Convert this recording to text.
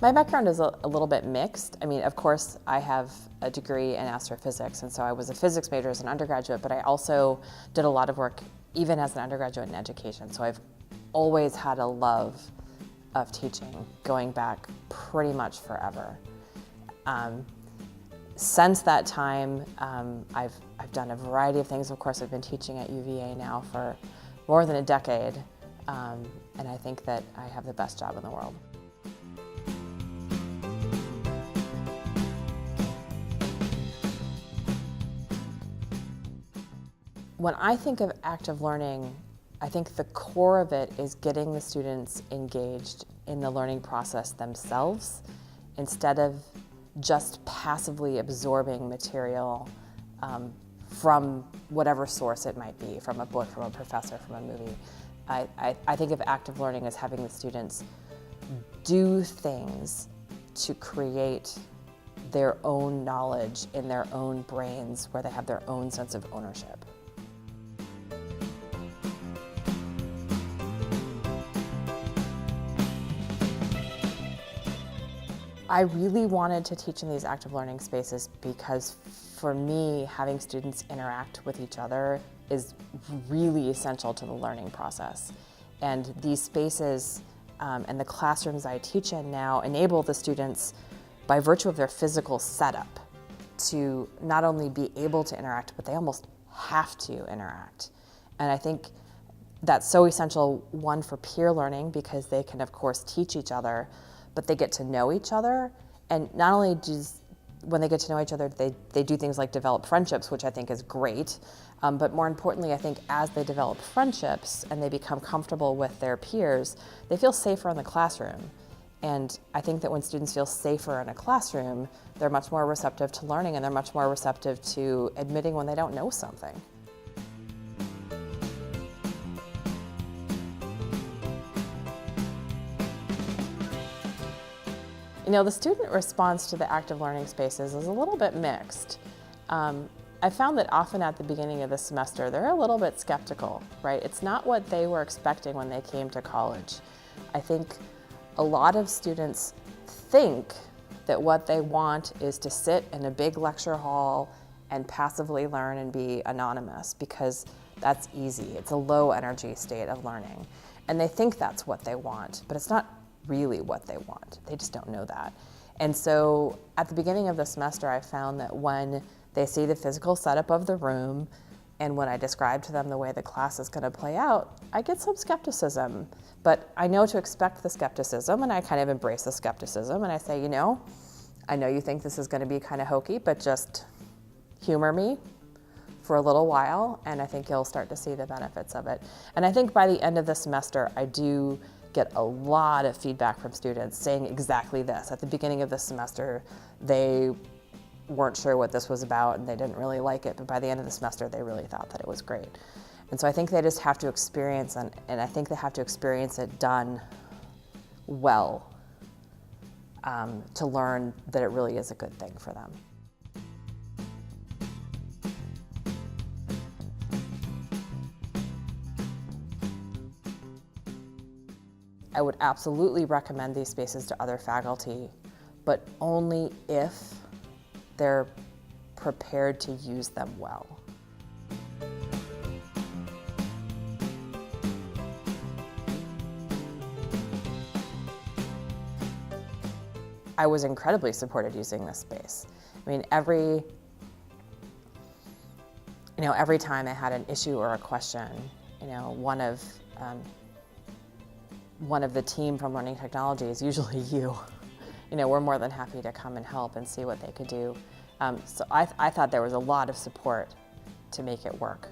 My background is a little bit mixed. I mean, of course, I have a degree in astrophysics, and so I was a physics major as an undergraduate, but I also did a lot of work even as an undergraduate in education. So I've always had a love of teaching, going back pretty much forever. Since that time, I've done a variety of things. Of course, I've been teaching at UVA now for more than a decade, and I think that I have the best job in the world. When I think of active learning, I think the core of it is getting the students engaged in the learning process themselves instead of just passively absorbing material from whatever source it might be, from a book, from a professor, from a movie. I think of active learning as having the students do things to create their own knowledge in their own brains where they have their own sense of ownership. I really wanted to teach in these active learning spaces because for me, having students interact with each other is really essential to the learning process. And these spaces and the classrooms I teach in now enable the students, by virtue of their physical setup, to not only be able to interact, but they almost have to interact. And I think that's so essential, one, for peer learning, because they can, of course, teach each other, but they get to know each other. And not only when they get to know each other, they do things like develop friendships, which I think is great. But more importantly, I think as they develop friendships and they become comfortable with their peers, they feel safer in the classroom. And I think that when students feel safer in a classroom, they're much more receptive to learning, and they're much more receptive to admitting when they don't know something. You know, the student response to the active learning spaces is a little bit mixed. I found that often at the beginning of the semester, they're a little bit skeptical, right? It's not what they were expecting when they came to college. I think a lot of students think that what they want is to sit in a big lecture hall and passively learn and be anonymous, because that's easy. It's a low energy state of learning. And they think that's what they want, but it's not really what they want. They just don't know that. And so at the beginning of the semester, I found that when they see the physical setup of the room and when I describe to them the way the class is going to play out, I get some skepticism. But I know to expect the skepticism, and I kind of embrace the skepticism, and I say, you know, I know you think this is going to be kind of hokey, but just humor me for a little while, and I think you'll start to see the benefits of it. And I think by the end of the semester, I do get a lot of feedback from students saying exactly this. At the beginning of the semester, they weren't sure what this was about and they didn't really like it, but by the end of the semester, they really thought that it was great. And so I think they just have to experience, and I think they have to experience it done well to learn that it really is a good thing for them. I would absolutely recommend these spaces to other faculty, but only if they're prepared to use them well. I was incredibly supported using this space. I mean, every time I had an issue or a question, one of the team from Learning Technologies, usually you, we're more than happy to come and help and see what they could do. So I thought there was a lot of support to make it work.